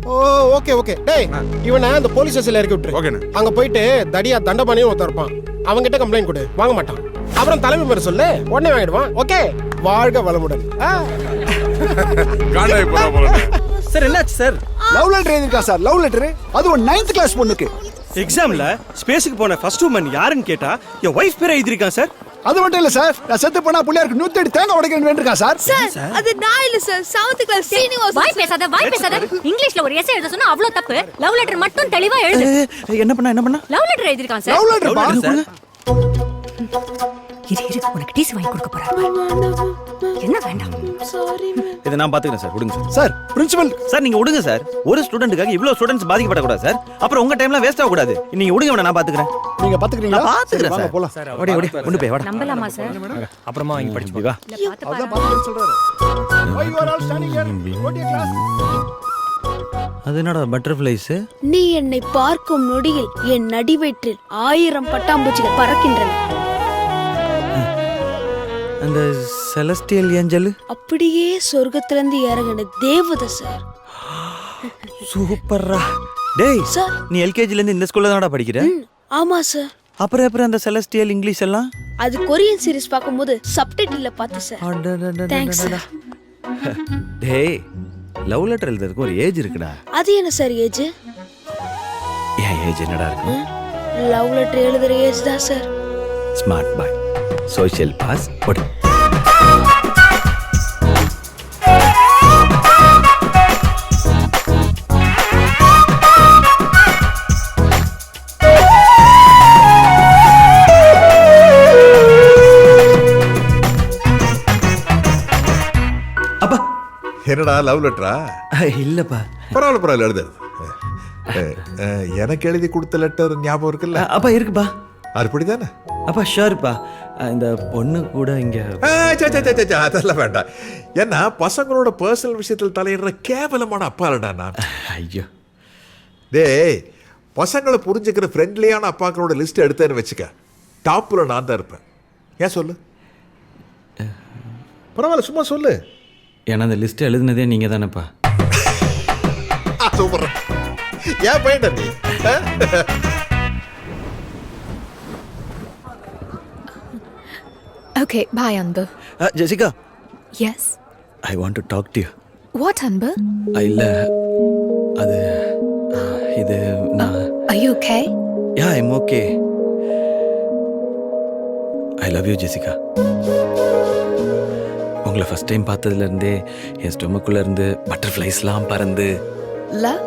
Oh okay okay. டேய் இவனை அந்த போலீஸ் ஸ்டேஷன்ல இறக்கி விட்டுரு. அங்க போயிட்டு தடியா தண்டபாணியும் ஒருத்தர் இருப்பான், அவங்கிட்ட கம்ப்ளைண்ட் கொடு. வாங்க மாட்டான். அப்புறம் தலைமை பேர் சொல்லு, உடனே வாங்கிடுவான். ஓகே, வாழ்க வளமுடன். சார் என்னாச்சு சார்? லவ் லெட்டர் எழுதிருக்கா சார்? லவ் லெட்டர், அது ஒரு 9th கிளாஸ் பொண்ணுக்கு. எக்ஸாம்ல ஸ்பேஸுக்கு போன ஃபர்ஸ்ட் உமன் யாருன்னு கேட்டா என் வைஃப் பேரை எழுதிருக்கான் சார். அது மட்டும் இல்ல சார், நான் செத்து போனா பிள்ளையாருக்கு 108 தேங்காய் உடைக்கணும் வேண்டிருக்கா சார். சார் அது நான் இல்ல சார், 7th கிளாஸ் சீனிவாஸ். வாய் பேசாத. இங்கிலீஷ்ல ஒரு எஸ்ஸே எழுத சொன்னா அவ்ளோ தப்பு. லவ் லெட்டர் மட்டும் தெளிவா எழுது. என்ன பண்ணா? லவ் லெட்டர் எழுதிருக்கான் சார். லவ் லெட்டர் பாருங்க. இரு உனக்கு டீசி வாங்கி கொடுக்க போறேன். என்ன வேண்டாம்? இதை நான் பாத்துக்கிறேன் சார், விடுங்க சார். சார் பிரின்சிபல் சார் நீங்க விடுங்க சார். ஒரு ஸ்டூடெண்ட்டுக்காக இவ்வளவு ஸ்டூடெண்ட்ஸ் பாதிக்கப்படக்கூடாது சார். அப்புறம் உங்க டைம்லாம் வேஸ்ட் ஆகக்கூடாது. நீங்க விடுங்க மேடம், நான் பாத்துக்கிறேன். நீங்க பாத்துக்கிறீங்களா? நான் பாத்துக்கிறேன் சரி, வாங்க, சார். போலாம். ஓடி ஓடி கொண்டு போய் வாடா. நம்பலாமா சார்? அப்புறமா வாங்கி படிச்சு வா. அதான் பாத்துக்கிறேன்னு சொல்றாரு. Why you are all standing here? Go to your class. அது என்னடா பட்டர்ஃப்ளைஸ்? நீ என்னை பார்க்கும் நொடியில் என் நடிவயிற்றில் 1000 பட்டாம்பூச்சிகள் பறக்கின்றன. அந்த செலஸ்டியல் ஏஞ்சல் அப்படியே சொர்க்கத்திலிருந்து இறங்கின தேவதை சார். சூப்பர்ரா. டேய் சார். நீ எல்கேஜில இருந்து இந்த ஸ்கூல்ல தானடா படிக்கிற? ஆமா சார். அப்புறம் அந்த செலஸ்டியல் இங்கிலீஷ் எல்லாம் அது கொரியன் சீரிஸ் பார்க்கும்போது சப்டைட்டில்ல பார்த்தேன் சார். Thanks sir. டேய் லவ் லெட்டர் எழுதுறதுக்கு ஒரு ஏஜ் இருக்குடா. அது என்ன சார் ஏஜ்? ஏன் ஏஜ் என்னடா இருக்கு? லவ் லெட்டர் எழுதுற ஏஜ் தான் sir. Smart boy. Social pass போடு. என்னடா லவ் லெட்டரா? இல்லப்பா. பரவாயில்ல எழுது. எனக்கு எழுதி கொடுத்த லெட்டர் ஞாபகம் இருக்குல்ல? அப்பா இருக்குப்பா. அப்படிதானே? அப்பா ஷூர்ப்பா. இந்த பொண்ணு கூட இங்க அதெல்லாம் வேண்டாம். ஏன்னா பசங்களோட பர்சனல் விஷயத்தில் தலையிடுற கேவலமான அப்பா இல்லடா நான். ஐயோ டேய், பசங்களை புரிஞ்சுக்கிற ஃப்ரெண்ட்லியான அப்பாக்களோட லிஸ்ட் எடுத்தேன்னு வச்சுக்க, டாப்ல நான் தான் இருப்பேன். ஏன் சொல்லு? பரவாயில்ல சும்மா சொல்லு. ஏன்னா அந்த லிஸ்ட் எழுதுனதே நீங்க தானேப்பா. சூப்பர். ஏன் பையன்டா நீ? Okay, bye, Anbu. Jessica. Yes. I want to talk to you. What, Anbu? இல்ல அது இது நான். Are you okay? Yeah, I'm okay. I love you, Jessica. உங்களை ஃபர்ஸ்ட் டைம் பார்த்ததுல இருந்தே என் ஸ்டொமக்குள்ள இருந்து பட்டர்ஃப்ளைஸ்லாம் பறந்து. Love?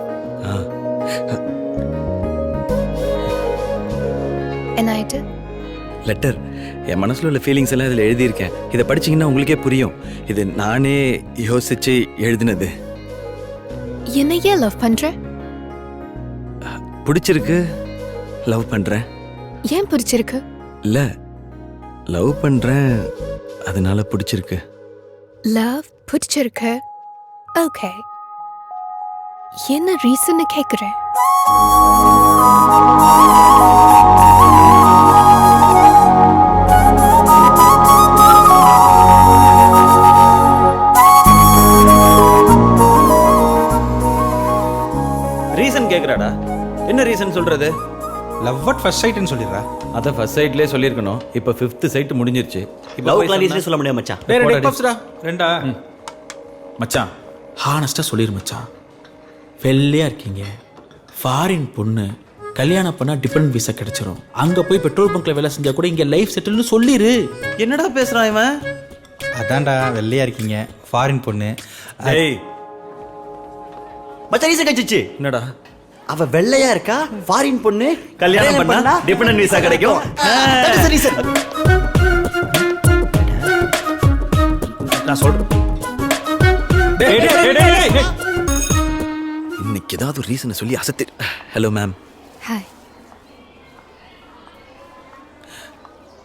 என்ன ஆயிட்டு? லெட்டர். என் மனசுல உள்ள ஃபீலிங்ஸ் எல்லாம் இதில் எழுதியிருக்கேன். இதை படிச்சீங்கன்னா உங்களுக்கே புரியும். இது நானே யோசிச்சு எழுதினது. என்ன ஏன் லவ் பண்ற? பிடிச்சிருக்கு, லவ் பண்றேன். ஏன் பிடிச்சிருக்கு? இல்ல லவ் பண்றேன், அதனால பிடிச்சிருக்கு. லவ் பிடிச்சிருக்கு. ஓகே, என்ன ரீசன் கேக்குறேன்? ரீசன் கேக்குறாடா. என்ன ரீசன் சொல்றது? லவ் அட் ஃபர்ஸ்ட் சைட்னு சொல்லிடுறா. அத ஃபர்ஸ்ட் சைட்லயே சொல்லிருக்கணும். இப்போ 5th சைட் முடிஞ்சிருச்சு. லவ் கிளாரிட்டியே சொல்ல முடியாது மச்சான். டேய் ரெண்டு பப்ஸ்டா. ரெண்டா மச்சான், ஹானஸ்டா சொல்லிரு மச்சான். வெள்ளையா இருக்கீங்க, ஃபாரின் பொண்ணு, கல்யாணம் பண்ணா டிபெண்ட் விசா கிடைச்சிரும். அங்க போய் பெட்ரோல் பங்க்ல வேலை செஞ்சா கூட இங்க லைஃப் செட்டில்னு சொல்லிரு. என்னடா பேசுறான் இவன்? அதான்டா வெள்ளையா இருக்கீங்க, ஃபாரின் பொண்ணு. ஏய் மச்சான் ரீசன் கழிச்சிச்சு. என்னடா? அவ வெள்ளையா இருக்கா, ஃபாரின் பொண்ணு, கல்யாணம் பண்ணா டிபெண்டன்ட் விசா கிடைக்கும். That is reason. நான் சொல்றேன். இன்னைக்கு ஏதாவது ஒரு ரீசனை சொல்லி அசத்து. Hello ma'am. ஹாய்.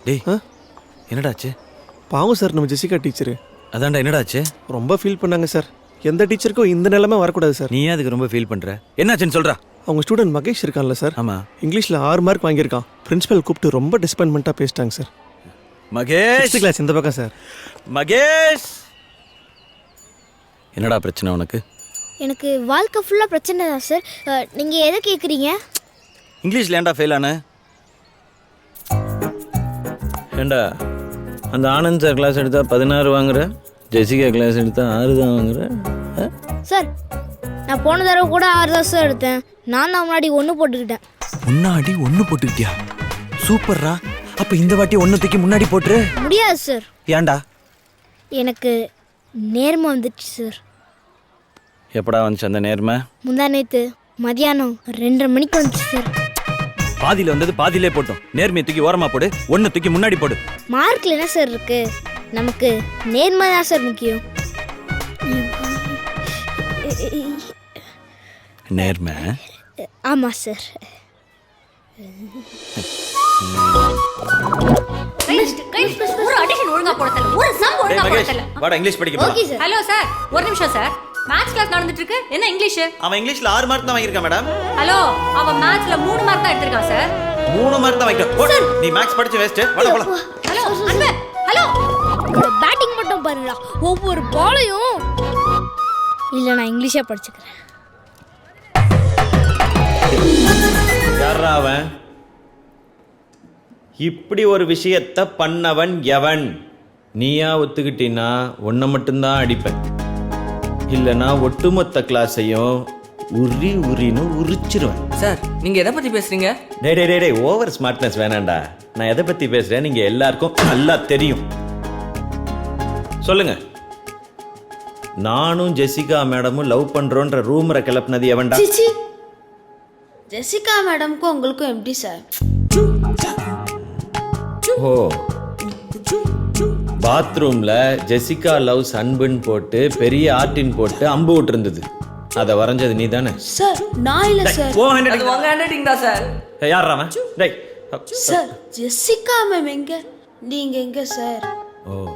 டேய் என்னடாச்சு? பாவம் சார் நம்ம ஜெசிகா டீச்சரு. அதான்டா என்னடாச்சு? ரொம்ப ஃபீல் பண்ணாங்க சார். எந்த டீச்சருக்கும் இந்த நிலைமை வரக்கூடாது சார். நீ ஏன் அதுக்கு ரொம்ப ஃபீல் பண்ற? என்னாச்சுன்னு சொல்றா. அவங்க ஸ்டூடெண்ட் மகேஷ் இருக்கான்ல சார். ஆமா. இங்கிலீஷ்ல 6 மார்க் வாங்கியிருக்கான். பிரின்சிபல் கூப்பிட்டு ரொம்ப டிசப்பாயின்மெண்ட்டாக பேசிட்டாங்க சார். மகேஷ் கிளாஸ் இந்த பக்கம் சார். மகேஷ் என்னடா பிரச்சனை உனக்கு? எனக்கு வாழ்க்கை ஃபுல்லாக பிரச்சனை தான் சார். நீங்கள் எதை கேட்குறீங்க? இங்கிலீஷ்ல ஏன்டா ஃபெயில் ஆன? ஏண்டா அந்த ஆனந்த் சார் கிளாஸ் எடுத்தா 16 வாங்குற, ஜெசிகா கிளாஸ் எடுத்தா 6 தான் வாங்குற. சார் நான் போன தடவை கூட 6 தான் சார் எடுத்தேன். நான் தான் முன்னாடி 1 போட்டுக்கிட்டேன். முன்னாடி 1 போட்டுக்கிட்டியா? சூப்பர்ரா. அப்ப இந்த வாட்டி 1 தூக்கி முன்னாடி போட்டுரு. முடியாது சார். ஏன்டா? எனக்கு நேர்மை வந்துடுச்சு சார். எப்படா வந்துச்சு அந்த நேர்மை? முந்தா நேற்று மதியானம் 2:30 மணிக்கு வந்துச்சு சார். பாதியில வந்தது பாதியிலே போட்டோம். நேர்மையை தூக்கி ஓரமா போடு, ஒன்னு தூக்கி முன்னாடி போடு. மார்க்ல என்ன சார் இருக்கு? நமக்கு நேர்மை தான் சார் முக்கியம். நேர்மை? ஆமா சார். ஒரு ஆடிஷன் ஒழுங்கா போடல, ஒரு சம் ஒழுங்கா போடல. வாடா இங்கிலீஷ் படிக்க போலாம். Okay sir. ஹலோ சார், ஒரு நிமிஷம் சார். மேத்ஸ் கிளாஸ் நடந்துட்டு இருக்கு. என்ன இங்கிலீஷ்? அவன் இங்கிலீஷ்ல 6 மார்க் தான் வாங்கியிருக்கான் மேடம். ஹலோ, அவன் மேத்ஸ்ல 3 மார்க் தான் எடுத்திருக்கான் சார். 3 மார்க் தான் வாங்கிட்டான். நீ மேத்ஸ் படிச்சு வேஸ்ட். வாடா போலாம். ஹலோ அன்பே, ஹலோ. இந்த பேட்டிங் மட்டும் பாருடா. ஒவ்வொரு பாலையும் இல்ல நான் இங்கிலீஷே படிச்சுக்கிறேன். யாரா அவன்? இப்படி ஒரு விஷயத்தை பண்ணவன் எவன்? நீயா ஒத்துக்கிட்டீன்னா உன்னை மட்டும்தான் அடிப்பேன், இல்லைன்னா ஒட்டுமொத்த கிளாஸையும் உரின்னு உரிச்சிருவேன். சார், நீங்க எதை பத்தி பேசுறீங்க? டே ஓவர் ஸ்மார்ட்னஸ் வேணாண்டா. நான் எதை பத்தி பேசுறேன் நீங்க எல்லாருக்கும் நல்லா தெரியும். சொல்லுங்க. நானும் ஜெசிகா மேடமும் லவ் பண்றோன்ற ரூமரை கிளப்புனது எவன்டா? ஜெசிகா மேடம்க்கும் உங்களுக்கும் எப்படி சார்? ஓ, பாத்ரூம்ல ஜெசிகா லவ்ஸ் அன்புன்னு போட்டு பெரிய ஆர்டின் போட்டு அம்பு விட்டு இருந்தது. அதை வரைஞ்சது நீ தானே? சார் நான் இல்ல சார். அது உங்க ஹேண்ட்ரைட்டிங் தான் சார். யார் அவன்? டேய் சார், ஜெசிகா மேம் எங்க, நீங்க எங்க சார்? ஓ,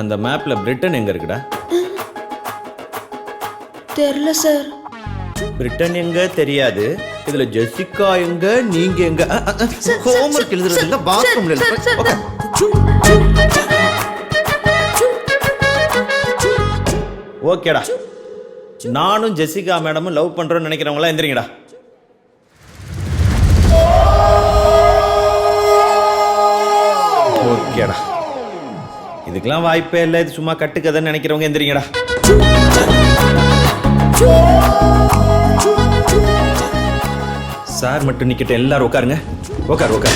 அந்த மேப்ல பிரிட்டன் எங்க இருக்குடா? தெரியல சார். பிரிட்டன் எங்க தெரியாது, இதுல ஜெசிகா எங்க, நீங்க எங்க? ஹோம்வொர்க் எழுதுறதுல பாத்ரூம்ல இருக்கு. ஓகேடா, நானும் ஜெசிகா மேடமும் லவ் பண்றோம்னு நினைக்கிறவங்களா எந்திரிங்கடா. ஓகேடா, இதுக்கெல்லாம் வாய்ப்பே இல்லை, இது சும்மா கட்டுக்கதைன்னு நினைக்கிறவங்க எந்திரிங்கடா. சார் மட்டும் நிக்கிட்ட எல்லாரும் உட்காருங்க. உட்காரு.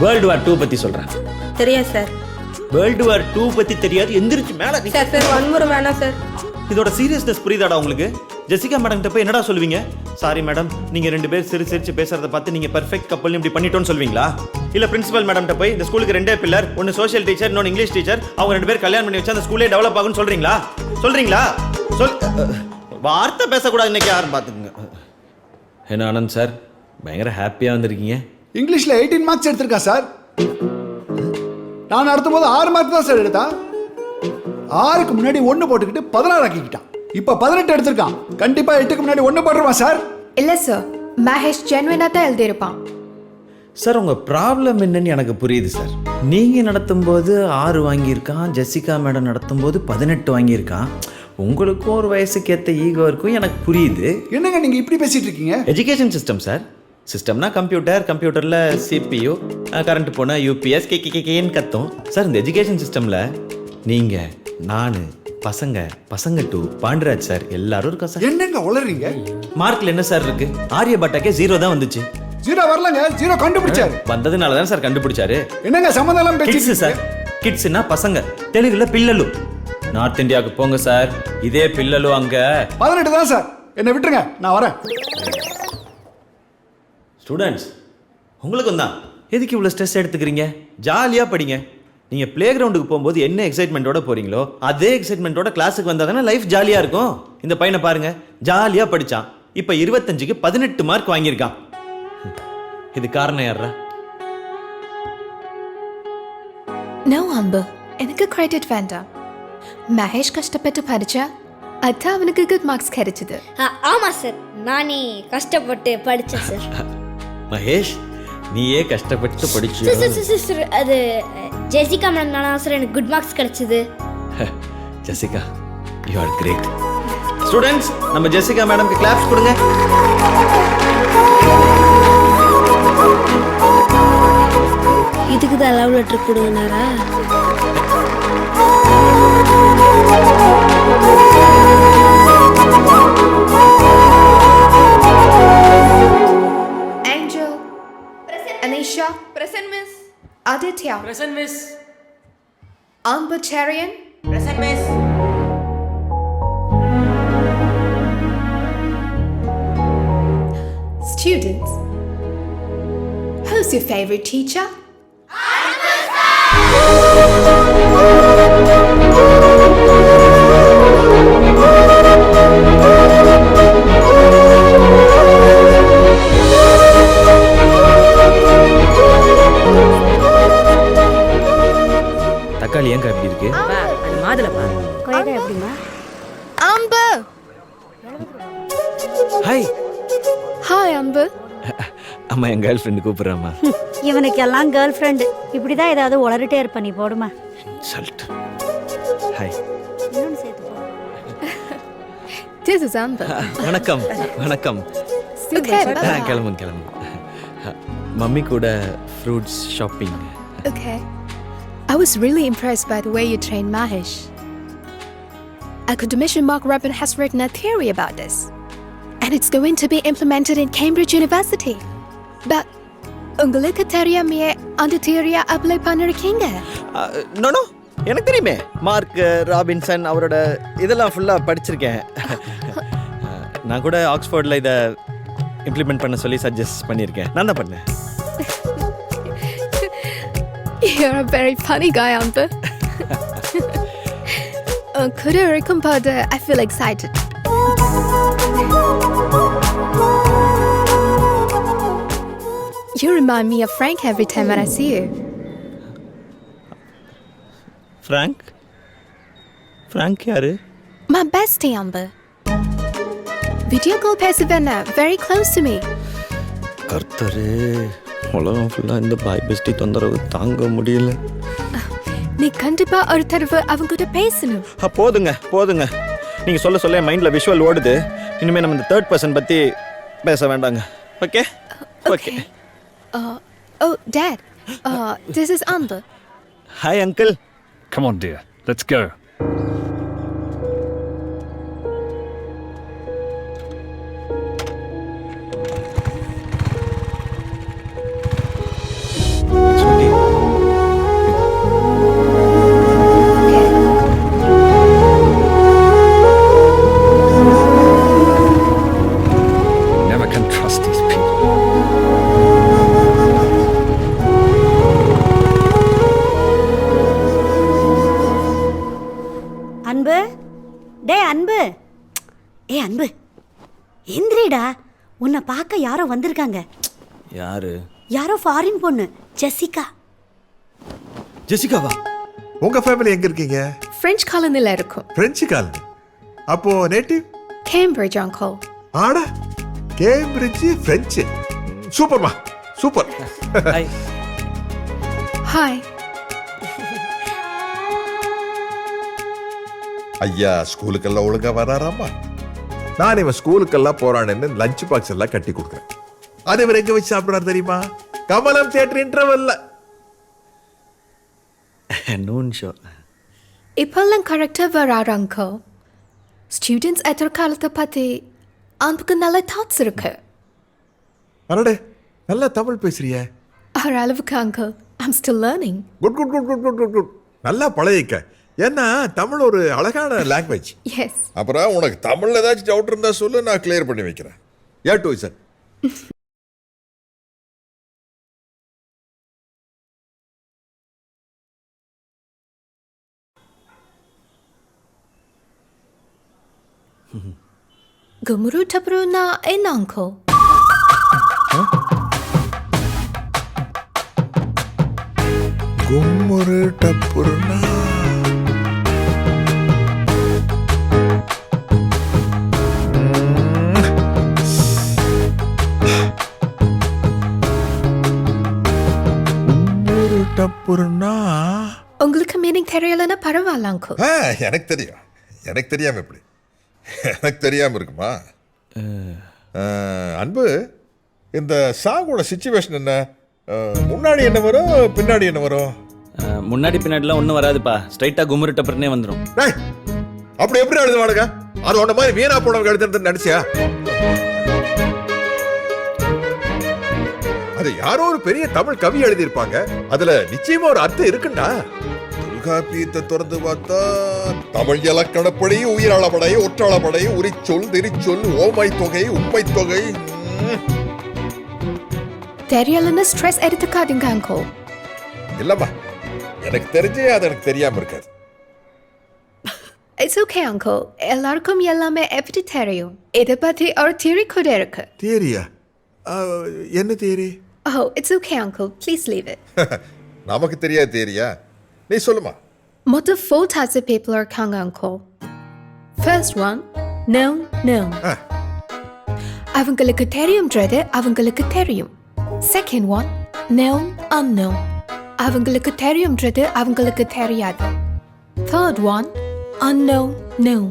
வேர்ல்டு வார் 2 பத்தி சொல்றேன். தெரியாது சார். வேர்ல்டு வார் 2 பத்தி தெரியாது, எந்திரிச்சு மேல சார் வன்முறை வேணாம் சார். இதோட சீரியஸ்னஸ் புரியுதாடா உங்களுக்கு? ஜெசிகா மேடம் கிட்ட போய் என்னடா சொல்லுவீங்க? சாரி மேடம், நீங்க 2 பேர் சிரிச்சு பேசுறத பார்த்து நீங்க பெர்ஃபெக்ட் கப்பல் இப்படி பண்ணிட்டோன்னு சொல்வீங்களா? இல்ல பிரின்சிபல் மேடம் கிட்ட போய் இந்த ஸ்கூலுக்கு 2 பில்லர், ஒன்னு சோஷியல் டீச்சர், இன்னொன்னு இங்கிலீஷ் டீச்சர், அவங்க 2 பேர் கல்யாணம் பண்ணி வச்சா அந்த ஸ்கூலே டெவலப் ஆகும்னு சொல்றீங்களா? வார்த்தை பேசக்கூடாது இன்னைக்கு. யாரும் பார்த்துக்குங்க. என்ன ஆனந்த் சார், பயங்கர ஹாப்பியா வந்திருக்கீங்க. இங்கிலீஷ்ல 18 மார்க்ஸ் எடுத்திருக்கா சார். நான் நடத்தும் போது 6 மார்க் தான் சார் எடுத்தான். 6க்கு முன்னாடி 1 போட்டுக்கிட்டு 16 ஆக்கிக்கிட்டான். இப்ப 18 எடுத்திருக்கான். கண்டிப்பா 8க்கு முன்னாடி 1 போட்டுருவான் சார். இல்ல சார், மகேஷ் ஜென்வினா தான் எழுதியிருப்பான். சார், உங்க ப்ராப்ளம் என்னன்னு எனக்கு புரியுது சார். நீங்க நடத்தும் போது 6 வாங்கியிருக்கான், ஜெசிகா மேடம் நடத்தும் போது 18 வாங்கியிருக்கான். உங்களுக்கும் ஒரு வயசுக்கு ஏற்ற ஈகோ இருக்கும், எனக்கு புரியுது. என்னங்க நீங்க இப்படி பேசிட்டு இருக்கீங்க? Education system sir. சிஸ்டம்னா கம்ப்யூட்டர், கம்ப்யூட்டரில் CPU, கரண்ட் போனால் UPS கேன்னு கத்தும் சார். இந்த எஜுகேஷன் சிஸ்டமில் நீங்கள், நான், பசங்க 2, பாண்டராஜ் சார் எல்லாரும் இருக்கா சார். என்னங்க உளறீங்க? மார்க்கில் என்ன சார் இருக்கு? ஆரியபட்டாக்கே 0 தான் வந்துச்சு. 0 வரலங்க, 0 கண்டுபிடிச்சாரு. வந்ததுனால தான் சார் கண்டுபிடிச்சாரு. என்னங்க சம்மந்தம் பேசிட்டு சார்? கிட்ஸ்னா பசங்க, தெலுங்குல பில்லலு. நார்த் இந்தியாவுக்கு போங்க சார், இதே பில்லலு அங்க 18 தான் சார். என்ன விட்டுருங்க, நான் வரேன். ஸ்டூடெண்ட்ஸ், உங்களுக்கும் தான். எதுக்கு இவ்வளோ ஸ்ட்ரெஸ் எடுத்துக்கிறீங்க? ஜாலியாக படிங்க. நீங்கள் ப்ளே கிரவுண்டுக்கு போகும்போது என்ன எக்ஸைட்மெண்ட்டோட போகிறீங்களோ அதே எக்ஸைட்மெண்ட்டோட கிளாஸுக்கு வந்தால் தானே லைஃப் ஜாலியாக இருக்கும். இந்த பையனை பாருங்க, ஜாலியாக படித்தான், இப்போ 25க்கு 18 மார்க் வாங்கியிருக்கான். இது காரணம் யாரா? நோ அன்பு, எனக்கு கிரெடிட் வேண்டாம். மகேஷ் கஷ்டப்பட்டு படிச்சா அதான் அவனுக்கு குட் மார்க்ஸ் கிடைச்சது. ஆமா சார், நானே கஷ்டப்பட்டு படிச்சேன் சார். மகேஷ், நீயே கஷ்டப்பட்டு படிச்சு. அது ஜெசிகா மேடம் நானா சார் எனக்கு குட் மார்க்ஸ் கிடைச்சது. Jessica, you are great. Students, நம்ம ஜெசிகா மேடம்க்கு கிளாப்ஸ் கொடுங்க. இதுக்கு தான் லவ் லெட்டர் கொடுங்கனாரா? Angel, Anisha, present miss. Aditya, present miss. Ambacharian, present miss. Students, Who's your favorite teacher? தக்காளி ஏங்க இப்படி இருக்கு? அது மாதுளப்பா. கொய்யாக்காய் எப்படிமா? Amber. ஹாய். Hi, Amber. அம்மா என் கேர்ள் ஃப்ரெண்டு கூப்பிடுறாம்மா. இவனுக்கு எல்லாம் கேர்ள் ஃப்ரெண்டு இப்படிதான் ஏதாவது உளறிட்டே இருப்ப நீ போடுமா. சல்ட். ஹாய். இன்னொன்னு சேர்த்து போ. This is Amber. வணக்கம். வணக்கம். Okay, bye. கிளம்புங்க. மம்மி கூட fruits shopping. Okay. I was really impressed by the way you trained Mahesh. Academician Mark Rabin has written a theory about this, and it's going to be implemented in Cambridge University. But உங்களுக்கு தெரியாமே அந்த தியரியை apply பண்ணிருக்கீங்க? No எனக்கு தெரியுமே. Mark Robinson அவரோட இதெல்லாம் ஃபுல்லாக படிச்சிருக்கேன். நான் கூட ஆக்ஸ்ஃபோர்டில் இதை இம்ப்ளிமெண்ட் பண்ண சொல்லி சஜஸ்ட் பண்ணியிருக்கேன். நான் தான் பண்ணேன். You're a very funny guy, Amber. Could I recompose? I feel excited. You remind me of Frank every time when I see you. Frank? Frank யாரு? My bestie, Amber. Video call பேசுவேன்னா very close to me. கர்த்தரே, உலகம் ஃபுல்லாக இந்த boy bestie தொந்தரவு தாங்க முடியல. நீ கண்டிப்பா ஒரு தடவை அவங்க கிட்ட பேசணும். போதுங்க. நீங்க சொல்ல என் மைண்ட்ல விஷுவல் ஓடுது. இனிமே நம்ம இந்த தேர்ட் பர்சன் பத்தி பேச வேண்டாங்க. Okay? Okay. Oh, Dad. This is Amber. Hi, Uncle. Come on, dear. Let's go. Never can trust these people. அன்பு, டேய் அன்பு. அன்பு எந்திரிடா, உன்னை பார்க்க யாரோ வந்திருக்காங்க. யாரு? யாரோ ஃபாரின் பொண்ணு, ஜெசிகா. ஜெசிகாவா? உங்க ஃபேமிலி எங்க இருக்கீங்க? French colonyல இருக்கும். French colony. அப்போ நேட்டிவ்? Cambridge, uncle. ஆடா, கேம்பிரிட்ஜ் பிரெஞ்சு. சூப்பர்மா, சூப்பர். Hi. Hi. ஐயா ஸ்கூலுக்கெல்லாம் ஒழுங்கா வராராமா? நான் இவன் ஸ்கூலுக்கெல்லாம் போறான்னு லஞ்ச் பாக்ஸ் எல்லாம் கட்டி கொடுக்குறேன். அது இவர் எங்க வச்சு சாப்பிடுறாரு தெரியுமா? கமலம் தியேட்டர் இன்டர்வெல்ல. Noon show. இப்பெல்லாம் கரெக்டா வராரு uncle. ஸ்டூடெண்ட்ஸ் எதிர்காலத்தை பத்தி அன்புக்கு நல்ல தாட்ஸ் இருக்கு. அடடே, நல்லா தமிழ் பேசுறிய. ஒரு அளவுக்கு uncle. I'm still learning. Good. நல்லா பழகிக்க. ஏன்னா தமிழ் ஒரு அழகான லாங்குவேஜ். Yes. அப்புறம் உனக்கு தமிழ்ல ஏதாச்சும் டவுட் இருந்தா சொல்லு, நான் கிளியர் பண்ணி வைக்கிறேன். A to sir. Gumuru tabru na en uncle. கும்முரு டப்புருனா டப்புருனா உங்களுக்கு மீனிங் தெரியலன்னா பரவாயில்ல uncle. எனக்கு தெரியும். எனக்கு தெரியாம எப்படி? எனக்கு தெரியாம இருக்குமா? அன்பு, இந்த சாங்கோட சிச்சுவேஷன் என்ன? முன்னாடி என்ன வரும், பின்னாடி என்ன வரும்? முன்னாடி பின்னாடிலாம் ஒன்றும் வராதுப்பா. ஸ்ட்ரைட்டாக குமுரு டப்பர்னே வந்துடும். அப்படி எப்படி எழுதுவானுங்க? அது ஒன்ன மாதிரி வீணா போனவங்க எழுதுறது நினைச்சியா? அது யாரோ ஒரு பெரிய தமிழ் கவி எழுதியிருப்பாங்க. அதுல நிச்சயமா ஒரு அர்த்தம் இருக்குண்டா. தொல்காப்பியத்தை திறந்து பார்த்தா தமிழ் இலக்கணப்படி உயிராளப்படை, ஒற்றாளப்படை, உரிச்சொல், திரிச்சொல், ஓமை தொகை, உண்மை தொகை. தெரியலன்னு ஸ்ட்ரெஸ் எடுத்துக்காதீங்க அங்கிள். இல்லம்மா, எனக்கு தெரிஞ்சே அது எனக்கு தெரியாம இருக்காது. It's okay uncle. எல்லாருக்கும் எல்லாமே எப்படி தெரியும்? இதை பத்தி ஒரு தியரி கூட இருக்கு. தியரியா? என்ன theory? Oh, it's okay, uncle. Please leave it. நமக்கு தெரியாது தியரியா? நீ சொல்லுமா. மொத்த 4 types of people இருக்காங்க uncle. First one, known. அவங்களுக்கு தெரியும்ன்றது அவங்களுக்கு தெரியும். Second one, known, unknown. அவங்களுக்கு தெரியும்ன்றது அவங்களுக்கு தெரியாது. Third one, unknown, known.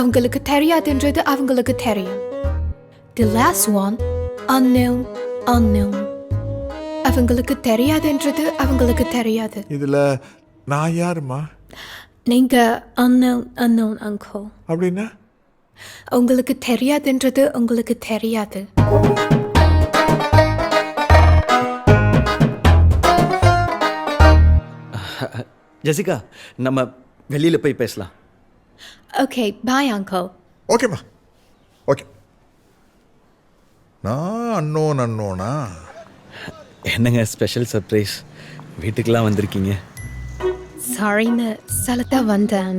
அவங்களுக்கு தெரியாதுன்றது அவங்களுக்கு தெரியும். The last one, unknown. அவங்களுக்கு தெரியாதுன்றது அவங்களுக்கு தெரியாது. இதுல நான் யாருமா? நீங்க unknown uncle. அப்படின்னா உங்களுக்கு தெரியாதுன்றது உங்களுக்கு தெரியாது. ஜெசிகா, நம்ம வெளியில போய் பேசலாம். ஓகே, பாய் uncle. ஓகேம்மா, ஓகே. நான் அன்னோனா? என்னங்க ஸ்பெஷல் சர்ப்ரைஸ், வீட்டுக்கெல்லாம் வந்திருக்கீங்க? சாரின்னு சொல்லத்தான் வந்தேன்.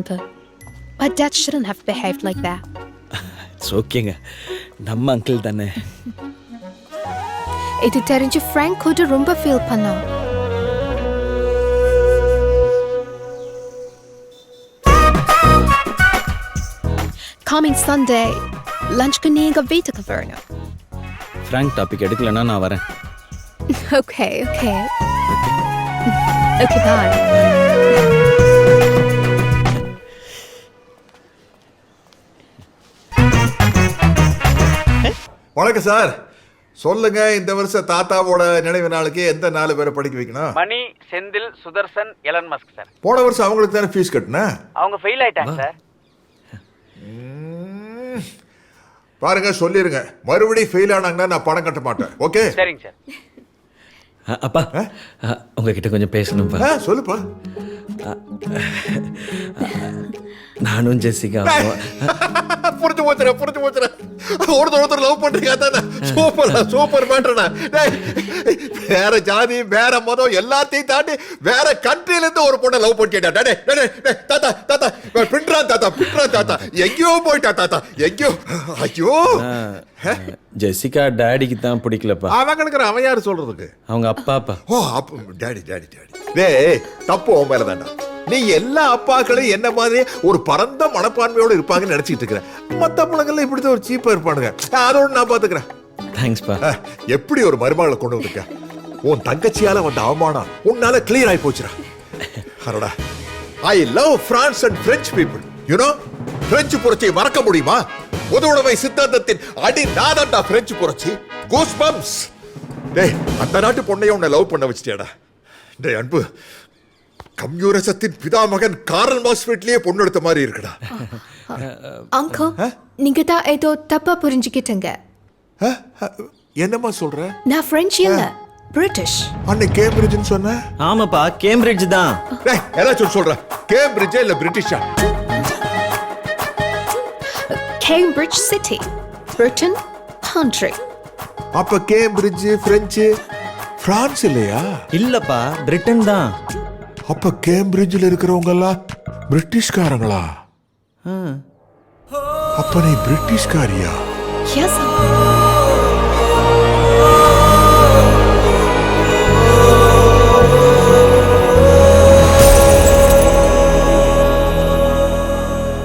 But dad shouldn't have behaved like that. It's ஓகேங்க, நம்ம அங்கிள் தானே. இது தெரிஞ்சு ஃப்ராங்க் கூட ரொம்ப ஃபீல் பண்ணோம். Coming Sunday, லஞ்ச்க்கு நீங்க வீட்டுக்கு வரணும். ஃப்ராங்க் டாபிக் எடுக்கலன்னா நான் வரேன். Okay. Okay, bye. வணக்கம் சார். சொல்லுங்க, இந்த வருஷம் தாத்தாவோட நினைவு நாளுக்கு எந்த 4 பேரை படிக்க வைக்கணும்? Mani, Senthil, Sudarshan, Elon Musk sir. போன வருஷம் அவங்களுக்கு தானே ஃபீஸ் கட்டினா? அவங்க ஃபெயில் ஆயிட்டாங்க சார். பாருங்க, சொல்லிருங்க, மறுபடியும் ஃபெயில் ஆனாங்கன்னா நான் பணம் கட்ட மாட்டேன். ஓகே? சரிங்க சார். அப்பா, உங்ககிட்ட கொஞ்சம் பேசணும்ப்பா. சொல்லுப்பா. நானும் ஜெசிகா புரிஞ்சு போச்சுற. ஒருத்தர் லவ் பண்றீங்க தானே? சூப்பர் மேட்டர்டா. வேற ஜாதி, வேற மதம் எல்லாத்தையும் தாண்டி வேற கண்ட்ரில இருந்து ஒரு பொண்ணை லவ் பண்ணிட்டா. தாத்தா பின்றான் தாத்தா, எங்கேயோ போயிட்டா தாத்தா, எங்கேயோ. ஐயோ, ஜெசிகா டாடிக்கு தான் பிடிக்கலப்பா. அவன் யாரு சொல்றதுக்கு? அவங்க அப்பாப்பா. ஓ, டாடி. டேய், தப்பு உன் மேல தான்டா. நீ எல்லா அப்பாக்களையும் என்ன மாதிரி ஒரு பரந்த மனப்பான்மையோட இருப்பாங்கன்னு நினைச்சிட்டு இருக்கிற. மத்த பிள்ளைங்கள்லாம் இப்படிதான் ஒரு சீப்பா இருப்பானுங்க. அதோட நான் பாத்துக்கிறேன். தேங்க்ஸ்பா. எப்படி ஒரு மருமகளை கொண்டு வந்திருக்க? உன் தங்கச்சியால வந்த அவமானம் உன்னால கிளியர் ஆகி போச்சுடா. அரடா, I love France and French people. You know, French புரட்சியை மறக்க முடியுமா? உதவுடமை சித்தாந்தத்தின் அடி நாதண்டா பிரெஞ்சு புரட்சி. Goose bumps. டேய், அந்த நாட்டு பொண்ணைய உன்னை லவ் பண்ண வச்சிட்டியாடா. டேய் அன்பு, கம்யூனிசத்தின் பிதாமகன் கார்ல் மார்க்ஸ் வீட்லயே பொண்ணு எடுத்த மாதிரி இருக்குடா. அங்கிள், நீங்க தான் ஏதோ தப்பா புரிஞ்சுக்கிட்டீங்க. என்னம்மா சொல்ற? நான் பிரெஞ்சு இல்ல, பிரிட்டிஷ். அன்னைக்கு கேம்பிரிட்ஜ்னு சொன்ன? ஆமாப்பா, கேம்பிரிட்ஜ் தான். டேய், ஏதாச்சும் சொல்ற. கேம்பிரிட்ஜ் இல்ல பிரிட்டிஷா? Cambridge City, Britain, country. அப்ப கேம்பிரிட்ஜ் பிரெஞ்சு, பிரான்ஸ் இல்லையா? இல்லப்பா, பிரிட்டன் தான். அப்ப கேம்பிரிட்ஜில் இருக்கிறவங்க எல்லாம் பிரிட்டிஷ்காரங்களா? அப்ப நீ பிரிட்டிஷ்காரியா? Yes.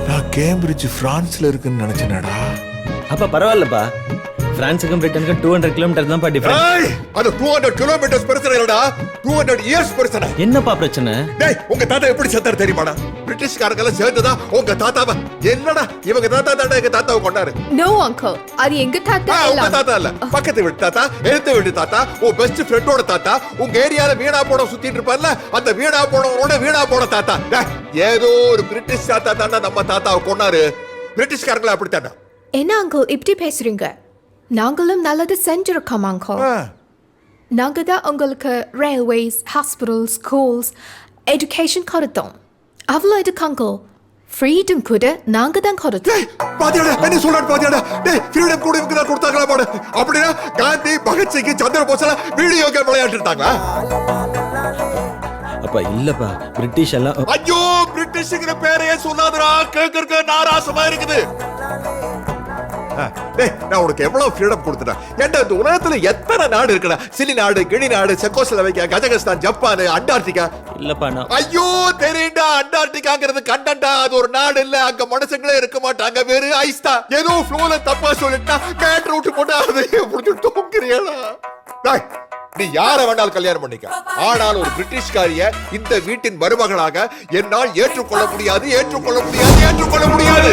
நான் கேம்பிரிட்ஜ் பிரான்ஸ்ல இருக்குன்னு நினைச்சேனடா. அப்ப பரவாயில்லப்பா, பிரான்ஸுக்கும் பிரிட்டனுக்கும் 200 கிலோமீட்டர் தான் டிஃபரன்ஸ். அது 200 கிலோமீட்டர்ஸ் பிரச்சனை இல்லடா, 200 இயர்ஸ் பிரச்சனை. என்னப்பா பிரச்சனை? டேய், உங்க தாத்தா எப்படி செத்தாரு தெரியுமாடா? பிரிட்டிஷ்காரங்க எல்லாம் சேர்ந்துதான் உங்க தாத்தாவை. என்னடா, இவங்க தாத்தா தாண்டா எங்க தாத்தாவை கொண்டாரு. No uncle, அது எங்க தாத்தா இல்ல. உங்க தாத்தா இல்ல, பக்கத்து வீட்டு தாத்தா, எழுத்து வீட்டு தாத்தா, உன் பெஸ்ட் ஃப்ரெண்டோட தாத்தா, உங்க ஏரியால வீணா போட சுத்திட்டு இருப்பார்ல, அந்த வீணா போனவனோட வீணா போன தாத்தா. ஏதோ ஒரு பிரிட்டிஷ் தாத்தா தாண்டா நம்ம தாத்தாவை கொண்டாரு. பிரிட்டிஷ்காரங்கள அப்படித்தாண்டா. என்ன அங்கிள் இப்படி பேசுறீங்க? நாங்களும் நல்லது செஞ்சிருக்கோம் அங்கிள். நாங்க தான் உங்களுக்கு ரயில்வேஸ், ஹாஸ்பிட்டல், ஸ்கூல்ஸ், எஜுகேஷன் கொடுத்தோம். அவ்வளோ இதுக்கு அங்கிள் freedom கூட நாங்க தான் கொடுத்தோம். பாத்தியாடா என்ன சொல்றான் பாத்தியாடா? டேய் ஃப்ரீடம் கூட இவங்க தான் கொடுத்தாங்களா பாடு. அப்படினா காந்தி பகத்சிங் சந்திர போஸ்ல வீடியோ கேம் விளையாடிட்டு இருந்தாங்களா? அப்பா இல்லப்பா, பிரிட்டிஷ் எல்லாம் ஐயோ பிரிட்டிஷ்ங்கிற பேரையே சொல்லாதடா, கேக்குறதுக்கு நாராசமா இருக்குது. டேய் நான் உனக்கு எவ்வளவு ஃப்ரீடம் கொடுத்துட்டேன். ஏன்டா இந்த உலகத்துல எத்தனை நாடு இருக்குடா? சிலி நாடு, கினி நாடு, செக்கோஸ்லோவேக்கியா, கஜகஸ்தான், ஜப்பான், அண்டார்டிகா. இல்லப்பா நான் ஐயோ தெரியும்டா, அண்டார்டிகாங்கிறது கண்டன்டா, அது ஒரு நாடு இல்ல. அங்க மனுஷங்களே இருக்க மாட்டாங்க, வெறும் ஐஸ் தான். ஏதோ ஃப்ளோல தப்பா சொல்லிட்டா மேட்ரு விட்டு போட்டு அதையே புடிச்சு தூக்குறியடா. டேய் நீ யார வேணாலும் கல்யாணம் பண்ணிக்க, ஆனால் ஒரு பிரிட்டிஷ்காரிய இந்த வீட்டின் மருமகளாக என்னால் ஏற்றுக்கொள்ள முடியாது, ஏற்றுக்கொள்ள முடியாது, ஏற்றுக்கொள்ள முடியாது.